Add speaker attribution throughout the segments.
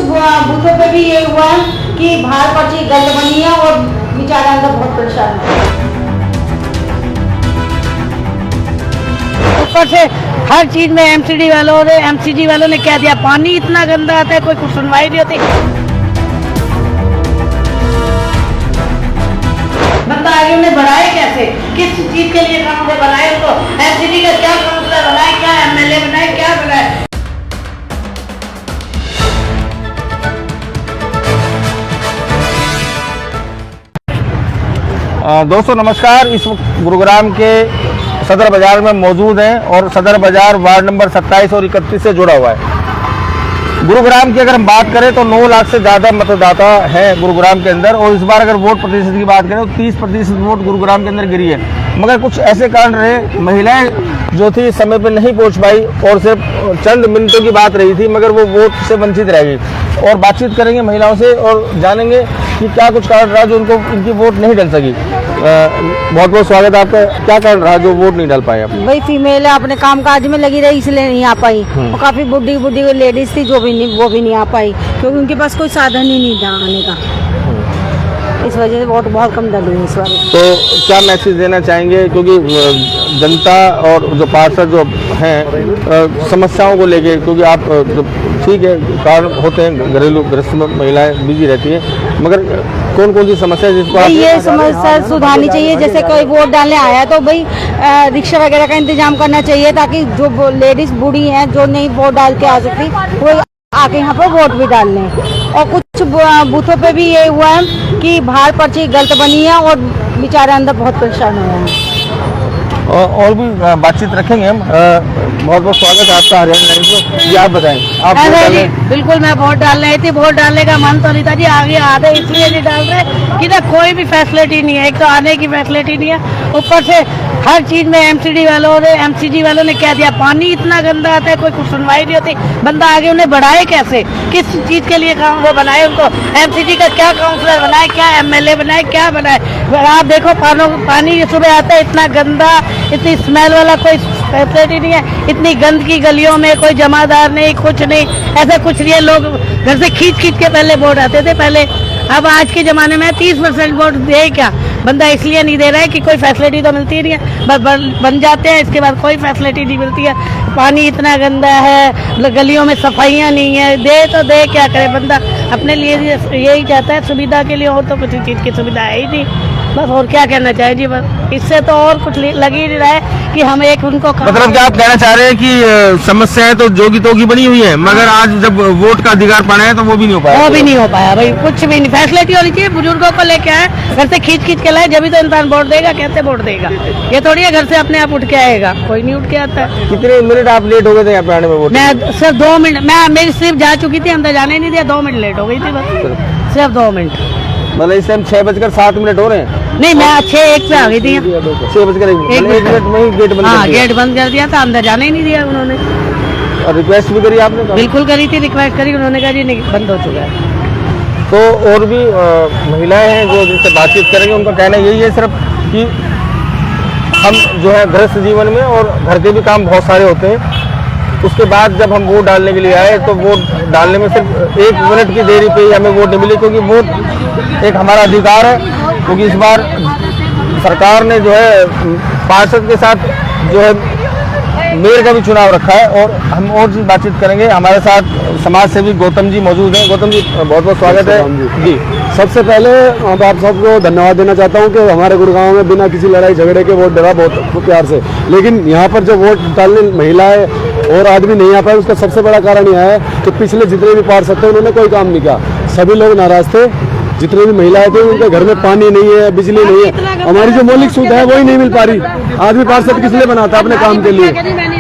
Speaker 1: बूथों पे भी ये हुआ है कि बाहर पर्ची गंद बनी है और बेचारा अंदर बहुत परेशान है।
Speaker 2: ऊपर से हर चीज में एमसीडी वालों ने कह दिया, पानी इतना गंदा आता है, कोई कुछ सुनवाई नहीं होती। बंदा आगे उन्हें बढ़ाए कैसे, किस चीज के लिए काम बनाए उनको, एमसीडी का क्या काउंसलर बनाए, क्या एमएलए बनाए, क्या बनाए।
Speaker 3: दोस्तों नमस्कार। इस वक्त गुरुग्राम के सदर बाजार में मौजूद हैं और सदर बाजार वार्ड नंबर 27 और 31 से जुड़ा हुआ है। गुरुग्राम की अगर हम बात करें तो 9 लाख से ज़्यादा मतदाता हैं गुरुग्राम के अंदर, और इस बार अगर वोट प्रतिशत की बात करें तो 30% वोट गुरुग्राम के अंदर गिरी है। मगर कुछ ऐसे कारण रहे, महिलाएं जो थी समय पर नहीं पहुंच पाई और सिर्फ चंद मिनटों की बात रही थी, मगर वो वोट से वंचित रह गई। और बातचीत करेंगे महिलाओं से और जानेंगे कि क्या कुछ कारण रहा जो उनको इनकी वोट नहीं डल सकी। बहुत बहुत स्वागत है आपका। क्या कारण रहा जो वोट नहीं डाल पाए आप?
Speaker 1: वही फीमेल है, अपने काम काज में लगी रही इसलिए नहीं आ पाई। और काफी बुढ़ी लेडीज थी वो भी नहीं आ पाई क्योंकि उनके पास कोई साधन ही नहीं था आने का। इस वजह से वोट बहुत कम डली है इस बार।
Speaker 3: तो क्या मैसेज देना चाहेंगे, क्योंकि जनता और जो पार्षद जो हैं समस्याओं को लेके, क्योंकि आप ठीक है कारण होते हैं, घरेलू गृहस्थ में महिलाएं बिजी रहती हैं, मगर कौन कौन सी समस्या जिसको
Speaker 1: ये समस्या सुधारनी चाहिए। जैसे कोई वोट डालने आया तो भाई रिक्शा वगैरह का इंतजाम करना चाहिए ताकि जो लेडीज बूढ़ी हैं जो नहीं वोट डाल के आ सकती वो आके यहाँ पर वोट भी डाल लें। और कुछ बूथों पे भी ये हुआ है कि बाहर पर्ची गलत बनी है और बेचारे अंदर बहुत परेशान हुए हैं।
Speaker 3: और भी बातचीत रखेंगे हम। बहुत बहुत स्वागत है आपका हरियाणा लाइव में। जी आप बताएं, आप
Speaker 2: बिल्कुल मैं वोट डालने आई थी। वोट डालने का मन तो नहीं था जी, आगे आधे इसलिए नहीं डाल रहे कि ना कोई भी फैसिलिटी नहीं है। एक तो आने की फैसिलिटी नहीं है, ऊपर से हर चीज में एमसीडी वालों ने कह दिया, पानी इतना गंदा आता है, कोई कुछ सुनवाई नहीं होती। बंदा आगे उन्हें बढ़ाए कैसे, किस चीज के लिए काम वो बनाए उनको, एमसीडी का क्या काउंसलर बनाए, क्या एमएलए बनाए, क्या बनाए। आप देखो पानी सुबह आता है इतना गंदा, इतनी स्मेल वाला, कोई फैसिलिटी नहीं है। इतनी गंद की गलियों में कोई जमादार नहीं, कुछ नहीं, ऐसा कुछ नहीं है। लोग घर से खींच के पहले वोट आते थे पहले। अब आज के ज़माने में 30% वोट दे क्या, बंदा इसलिए नहीं दे रहा है कि कोई फैसिलिटी तो मिलती नहीं है, बस बन जाते हैं, इसके बाद कोई फैसिलिटी नहीं मिलती है। पानी इतना गंदा है, गलियों में सफाइयाँ नहीं है, दे तो दे क्या करे बंदा, अपने लिए यही चाहता है सुविधा के लिए, और तो कुछ चीज़ की सुविधा है ही नहीं बस। और क्या कहना चाहिए जी, बस इससे तो और कुछ लग ही नहीं रहा है कि हम एक उनको
Speaker 3: मतलब क्या आप कहना चाह रहे हैं कि समस्याएं तो जोगी तोगी बनी हुई है, मगर आज जब वोट का अधिकार पाना है तो वो भी नहीं हो पाया।
Speaker 2: वो भी नहीं हो पाया भाई, कुछ भी नहीं। फैसिलिटी होनी चाहिए, बुजुर्गों को लेके आए, घर से खींच के लाए, जब भी तो इंसान वोट देगा। कैसे वोट देगा, ये थोड़ी है घर से अपने आप उठ के आएगा, कोई नहीं उठ के आता है।
Speaker 3: कितने मिनट आप लेट हो गए थे यहाँ पे आने में? वोट
Speaker 2: मैं सिर्फ 2 मिनट, मेरी सिर्फ जा चुकी थी, अंदर जाने नहीं दिया, 2 मिनट लेट हो गई थी बस, सिर्फ 2 मिनट।
Speaker 3: मतलब इस टाइम 6:07 हो रहे हैं?
Speaker 2: नहीं, मैं 6:01 पे आ गई थी।
Speaker 3: 6:01 में ही गेट बंद कर दिया।
Speaker 2: गेट बंद कर दिया था, अंदर जाने ही नहीं दिया उन्होंने।
Speaker 3: और रिक्वेस्ट भी करी आपने?
Speaker 2: बिल्कुल करी थी, रिक्वेस्ट करी, उन्होंने कहा जी नहीं, बंद हो चुका है।
Speaker 3: तो और भी महिलाएं हैं जो जिनसे बातचीत करेंगे, उनका कहना यही है सिर्फ कि हम जो है गृहस्थ जीवन में और घर के भी काम बहुत सारे होते हैं, उसके बाद जब हम वोट डालने के लिए आए तो वोट डालने में सिर्फ 1 मिनट की देरी पे ही हमें वोट नहीं मिली, क्योंकि वोट एक हमारा अधिकार है। क्योंकि इस बार सरकार ने जो है पार्षद के साथ जो है मेयर का भी चुनाव रखा है, और हम और चीज बातचीत करेंगे। हमारे साथ समाज सेवी गौतम जी मौजूद हैं। गौतम जी बहुत बहुत स्वागत है जी।
Speaker 4: सबसे पहले आप सबको धन्यवाद देना चाहता हूं कि हमारे गुड़गांव में बिना किसी लड़ाई झगड़े के वोट डला बहुत प्यार से। लेकिन यहाँ पर जो वोट डालने महिलाएं और आदमी नहीं आ पाए, उसका सबसे बड़ा कारण यह है कि पिछले जितने भी पार्षद थे उन्होंने कोई काम नहीं किया, सभी लोग नाराज थे। जितने भी महिलाएं थे उनके घर में पानी नहीं है, बिजली नहीं है, हमारी जो मौलिक सुविधा है वही नहीं मिल पा रही। आदमी पार्षद किस लिए बनाता है? अपने काम के लिए,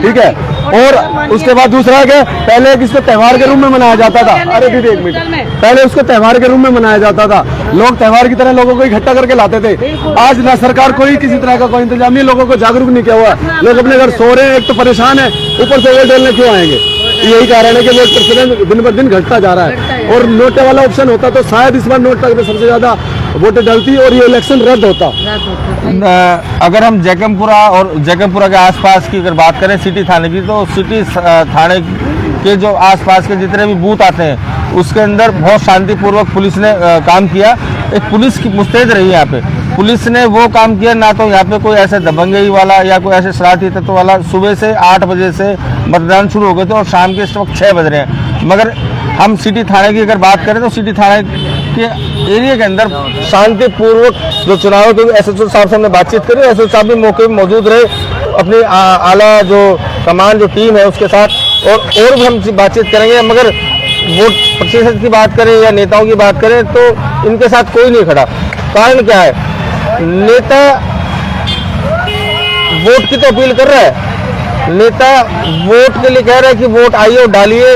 Speaker 4: ठीक है। और उसके बाद दूसरा है कि पहले इसको त्योहार के रूप में मनाया जाता था। अरे दीदी एक मिनट, पहले उसको त्योहार के रूप में मनाया जाता था, लोग त्योहार की तरह लोगों को इकट्ठा करके लाते थे। आज ना सरकार कोई किसी तरह का कोई इंतजाम नहीं, लोगों को जागरूक नहीं किया हुआ। लोग अपने घर सो रहे हैं, एक तो परेशान है, ऊपर से वोट डालने क्यों आएंगे? यही कारण है कि वोट प्रतिशत दिन ब दिन घटता जा रहा है। और नोटे वाला ऑप्शन होता तो शायद इस बार नोट में सबसे ज्यादा वोटें डलती और ये इलेक्शन रद्द होता।
Speaker 3: अगर हम जैकमपुरा और जैकमपुरा के आसपास की अगर बात करें सिटी थाने की, तो सिटी थाने के जो आसपास के जितने भी बूथ आते हैं उसके अंदर बहुत शांतिपूर्वक पुलिस ने काम किया। एक पुलिस की मुस्तैद रही यहाँ पे, पुलिस ने वो काम किया। ना तो यहाँ पे कोई ऐसे दबंगई वाला या कोई ऐसे शरारती तत्व वाला, सुबह से 8 बजे से मतदान शुरू हो गए थे और शाम के इस वक्त 6 बज रहे हैं। मगर हम सिटी थाने की अगर बात करें तो सिटी थाने के एरिया के अंदर शांतिपूर्वक जो चुनाव, क्योंकि एसएचओ साहब से हमने बातचीत करी, एसएचओ साहब भी मौके पर मौजूद रहे अपनी आला जो कमान जो टीम है उसके साथ, और भी हम बातचीत करेंगे। मगर वोट प्रतिशत की बात करें या नेताओं की बात करें तो इनके साथ कोई नहीं खड़ा। कारण क्या है, नेता वोट की तो अपील कर रहा है, नेता वोट के लिए कह रहा है कि वोट आइए और डालिए,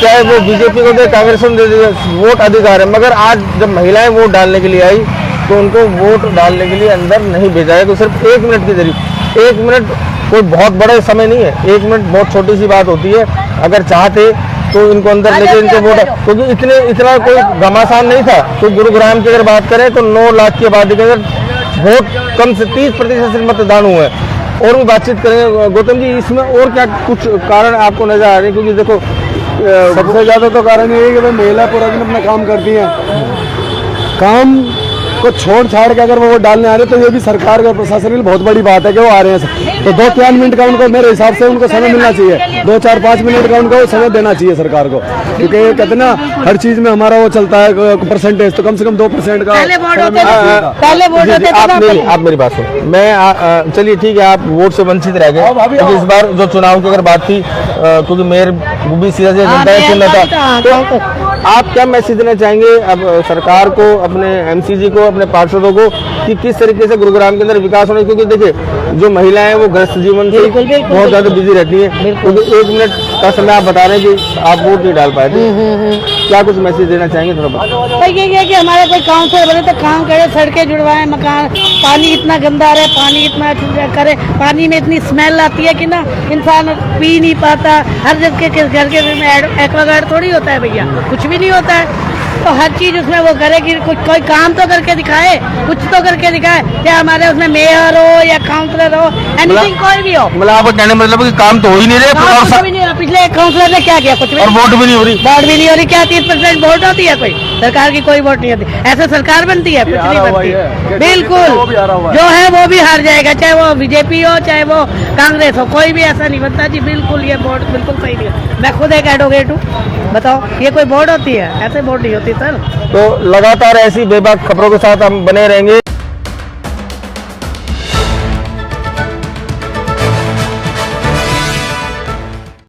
Speaker 3: चाहे वो बीजेपी को दे, कांग्रेस को दे, वोट अधिकार है। मगर आज जब महिलाएं वोट डालने के लिए आई तो उनको वोट डालने के लिए अंदर नहीं भेजा है। तो सिर्फ 1 मिनट के जरिए, 1 मिनट कोई बहुत बड़ा समय नहीं है, 1 मिनट बहुत छोटी सी बात होती है। अगर चाहते तो इनको अंदर लेके इनको वोट, क्योंकि इतना कोई घमासान नहीं था। तो गुरुग्राम की अगर बात करें तो 9 लाख की आबादी के अंदर वोट कम से 30% से मतदान हुए हैं। और भी बातचीत करेंगे। गौतम जी, इसमें और क्या कुछ कारण आपको नजर आ रहे हैं? क्योंकि देखो
Speaker 4: सबसे ज्यादा तो कारण ये है कि भाई महिला पूरा दिन अपना काम करती हैं, काम को छोड़ छाड़ के अगर वो वोट डालने आ रहे हैं तो ये भी सरकार का प्रशासन के लिए बहुत बड़ी बात है कि वो आ रहे हैं। तो 2-4 मिनट का उनको, मेरे हिसाब से उनको समय मिलना चाहिए, 2-4-5 मिनट का उनको समय देना चाहिए सरकार को। क्योंकि ये कहते ना हर चीज में हमारा वो चलता है परसेंटेज, तो कम से कम 2% का
Speaker 2: पहले वोट होते थे
Speaker 3: आप मेरी बात सुनो। मैं चलिए ठीक है, आप वोट से वंचित रह गए। क्योंकि इस बार जो चुनाव की अगर बात थी, क्योंकि मेयर भी सीधा जनता चुन रहा था, तो आप क्या मैसेज देना चाहेंगे अब सरकार को, अपने एमसीजी को, अपने पार्षदों को, कि किस तरीके से गुरुग्राम के अंदर विकास होना? क्योंकि देखिए जो महिलाएं वो ग्रस्त जीवन से बहुत ज्यादा बिजी रहती हैं। क्योंकि 1 मिनट का समय आप बता रहे हैं कि आप वोट नहीं डाल पाए थे, क्या कुछ मैसेज देना चाहेंगे थोड़ा बहुत?
Speaker 2: तो ये है कि हमारे कोई काउंसलर बने तो काम करे, सड़कें जुड़वाएं, मकान, पानी इतना गंदा आ रहा है, पानी इतना करे, पानी में इतनी स्मेल आती है कि ना इंसान पी नहीं पाता। हर जगह के घर के में एक्वागार्ड थोड़ी होता है भैया, कुछ भी नहीं होता है। तो हर चीज उसमें वो करे कि कुछ कोई काम तो करके दिखाए, कुछ तो करके दिखाए। या हमारे उसमें मेयर हो या काउंसलर हो, एनीथिंग कोई भी हो।
Speaker 3: मतलब आपका कहने मतलब कि काम तो हो ही नहीं रहे,
Speaker 2: कुछ भी नहीं हो रहा। पिछले काउंसलर ने क्या किया? कुछ भी,
Speaker 3: और वोट भी नहीं हो रही,
Speaker 2: वोट भी नहीं हो रही। क्या 30% वोट होती है? कोई सरकार की कोई वोट नहीं होती। ऐसे सरकार बनती है? कुछ नहीं बनती। बिल्कुल जो है वो भी हार जाएगा, चाहे वो बीजेपी हो चाहे वो कांग्रेस हो, कोई भी ऐसा नहीं बनता जी। बिल्कुल ये वोट बिल्कुल सही नहीं है। मैं खुद एक एडवोकेट हूँ, बताओ ये कोई वोट होती है? ऐसे वोट नहीं होती सर।
Speaker 3: तो लगातार ऐसी बेबाक खबरों के साथ हम बने रहेंगे।